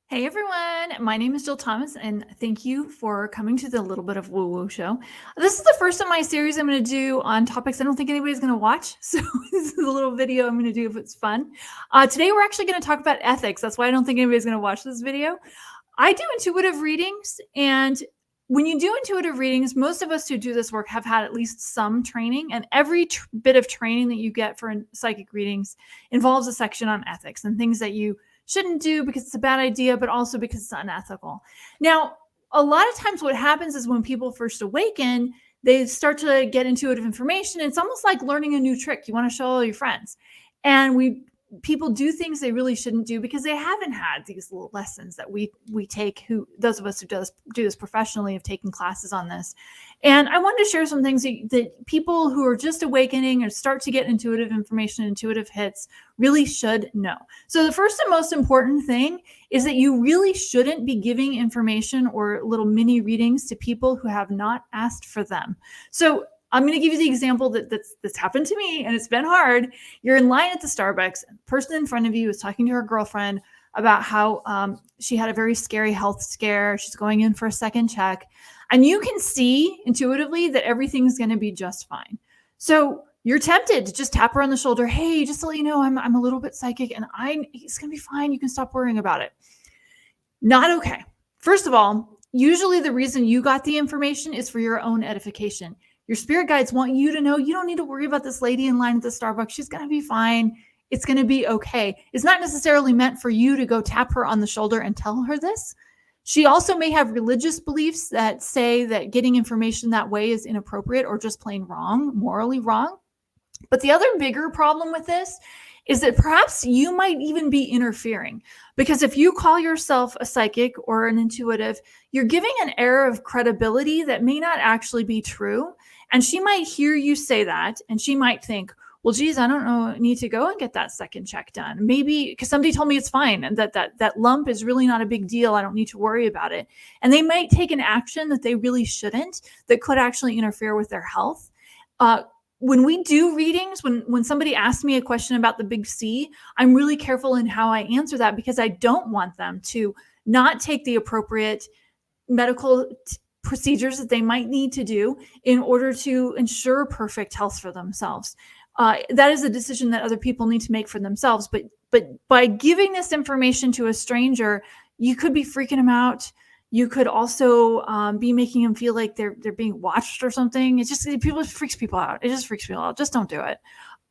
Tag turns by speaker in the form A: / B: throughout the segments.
A: Hey everyone, my name is Jill Thomas, and thank you for coming to the Little Bit of Woo Woo show. This is the first of my series I'm going to do on topics I don't think anybody's going to watch. So, this is a little video I'm going to do if it's fun. Today, we're actually going to talk about ethics. That's why I don't think anybody's going to watch this video. I do intuitive readings, and when you do intuitive readings, most of us who do this work have had at least some training, and every bit of training that you get for psychic readings involves a section on ethics and things that you shouldn't do because it's a bad idea, but also because it's unethical. Now, a lot of times what happens is when people first awaken, they start to get intuitive information. It's almost like learning a new trick you want to show all your friends. And people do things they really shouldn't do because they haven't had these little lessons that we take, who those of us who do this professionally have taken classes on this. And I wanted to share some things that people who are just awakening or start to get intuitive information, intuitive hits, really should know. So the first and most important thing is that you really shouldn't be giving information or little mini readings to people who have not asked for them. So I'm going to give you the example that's happened to me, and it's been hard. You're in line at the Starbucks. The person in front of you is talking to her girlfriend about how she had a very scary health scare. She's going in for a second check. And you can see intuitively that everything's going to be just fine. So you're tempted to just tap her on the shoulder. Hey, just to let you know, I'm a little bit psychic, and it's going to be fine. You can stop worrying about it. Not okay. First of all, usually the reason you got the information is for your own edification. Your spirit guides want you to know you don't need to worry about this lady in line at the Starbucks. She's going to be fine. It's going to be okay. It's not necessarily meant for you to go tap her on the shoulder and tell her this. She also may have religious beliefs that say that getting information that way is inappropriate or just plain wrong, morally wrong. But the other bigger problem with this is that perhaps you might even be interfering, because if you call yourself a psychic or an intuitive, you're giving an air of credibility that may not actually be true. And she might hear you say that, and she might think, well, geez, I don't know, I need to go and get that second check done. Maybe because somebody told me it's fine and that lump is really not a big deal. I don't need to worry about it. And they might take an action that they really shouldn't, that could actually interfere with their health. When we do readings, when somebody asks me a question about the big C, I'm really careful in how I answer that, because I don't want them to not take the appropriate medical procedures that they might need to do in order to ensure perfect health for themselves. That is a decision that other people need to make for themselves. But by giving this information to a stranger, you could be freaking them out. You could also be making them feel like they're being watched or something. It freaks people out. It just freaks people out. Just don't do it.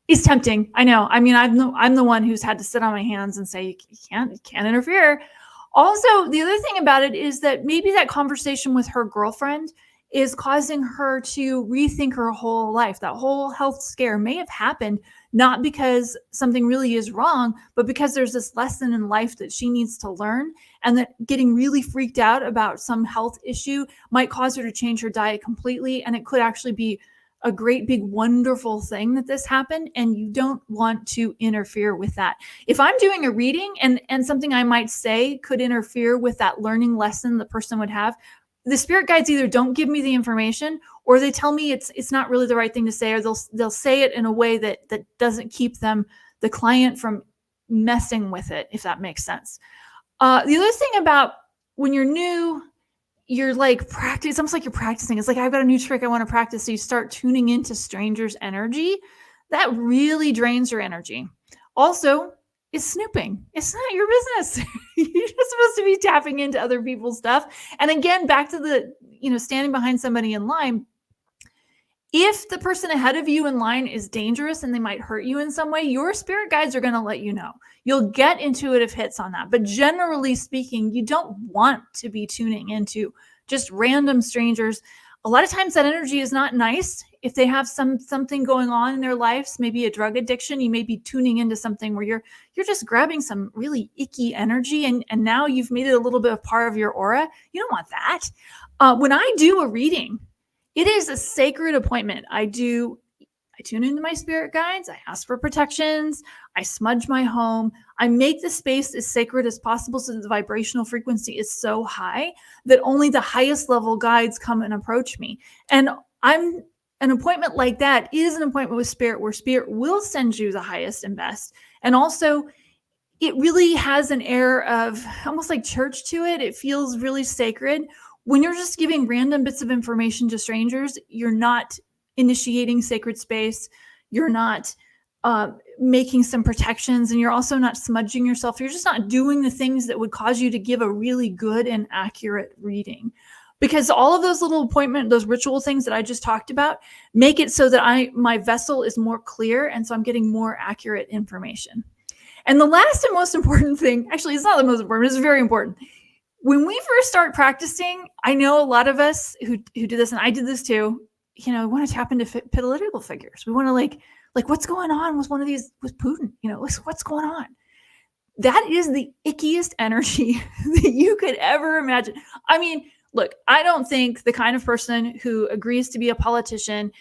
A: It's tempting. I know. I mean, I'm the one who's had to sit on my hands and say you can't interfere. Also, the other thing about it is that maybe that conversation with her girlfriend is causing her to rethink her whole life. That whole health scare may have happened not because something really is wrong, but because there's this lesson in life that she needs to learn, and that getting really freaked out about some health issue might cause her to change her diet completely. And it could actually be a great big wonderful thing that this happened, and you don't want to interfere with that. If I'm doing a reading and something I might say could interfere with that learning lesson the person would have, the spirit guides either don't give me the information, or they tell me it's not really the right thing to say, or they'll say it in a way that doesn't keep the client from messing with it, if that makes sense. The other thing about when you're new, you're like practice. It's almost like you're practicing. It's like, I've got a new trick I want to practice. So you start tuning into strangers' energy. That really drains your energy. Also, it's snooping. It's not your business. You're just supposed to be tapping into other people's stuff. And again, back to the, standing behind somebody in line. If the person ahead of you in line is dangerous and they might hurt you in some way, your spirit guides are going to let you know. You'll get intuitive hits on that. But generally speaking, you don't want to be tuning into just random strangers. A lot of times that energy is not nice. If they have something going on in their lives, maybe a drug addiction, you may be tuning into something where you're just grabbing some really icky energy, and now you've made it a little bit of part of your aura. You don't want that. When I do a reading, it is a sacred appointment. I tune into my spirit guides. I ask for protections. I smudge my home. I make the space as sacred as possible so that the vibrational frequency is so high that only the highest level guides come and approach me. And an appointment like that is an appointment with spirit, where spirit will send you the highest and best. And also, it really has an air of almost like church to it. It feels really sacred. When you're just giving random bits of information to strangers, you're not initiating sacred space. You're not making some protections, and you're also not smudging yourself. You're just not doing the things that would cause you to give a really good and accurate reading. Because all of those little appointment, those ritual things that I just talked about, make it so that my vessel is more clear, and so I'm getting more accurate information. And the last and most important thing, actually, it's not the most important, it's very important. When we first start practicing, I know a lot of us who do this, and I did this too, want to tap into political figures. We want to like what's going on with one of these, with Putin, what's going on? That is the ickiest energy that you could ever imagine. I mean, look, I don't think the kind of person who agrees to be a politician,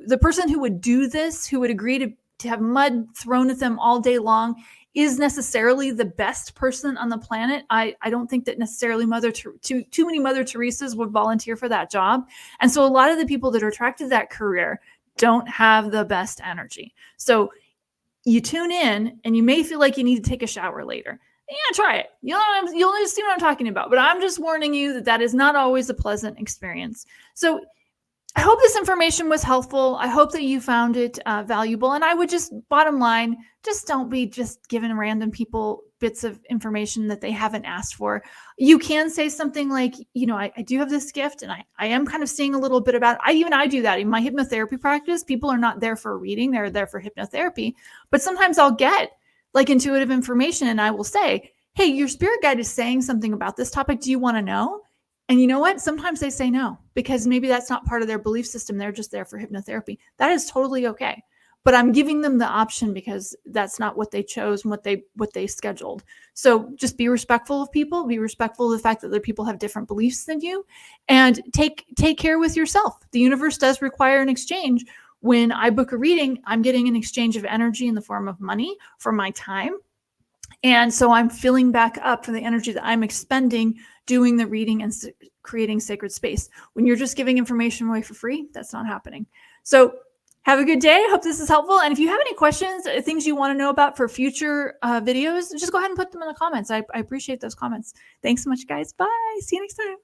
A: the person who would do this, who would agree to have mud thrown at them all day long, is necessarily the best person on the planet. I don't think that necessarily too many Mother Teresas would volunteer for that job. And so a lot of the people that are attracted to that career don't have the best energy. So you tune in and you may feel like you need to take a shower later. Yeah, try it. You'll see what I'm talking about. But I'm just warning you that is not always a pleasant experience. So I hope this information was helpful. I hope that you found it valuable. And I would just, bottom line, just don't be just giving random people bits of information that they haven't asked for. You can say something like, I do have this gift, and I am kind of seeing a little bit about it. I do that in my hypnotherapy practice. People are not there for a reading. They're there for hypnotherapy. But sometimes I'll get like intuitive information, and I will say, hey, your spirit guide is saying something about this topic. Do you want to know? And you know what? Sometimes they say no, because maybe that's not part of their belief system. They're just there for hypnotherapy. That is totally okay. But I'm giving them the option because that's not what they chose and what they scheduled. So just be respectful of people, be respectful of the fact that other people have different beliefs than you, and take care with yourself. The universe does require an exchange. When I book a reading, I'm getting an exchange of energy in the form of money for my time. And so I'm filling back up for the energy that I'm expending doing the reading and creating sacred space. When you're just giving information away for free, that's not happening. So have a good day. I hope this is helpful. And if you have any questions, things you want to know about for future videos, just go ahead and put them in the comments. I appreciate those comments. Thanks so much, guys. Bye. See you next time.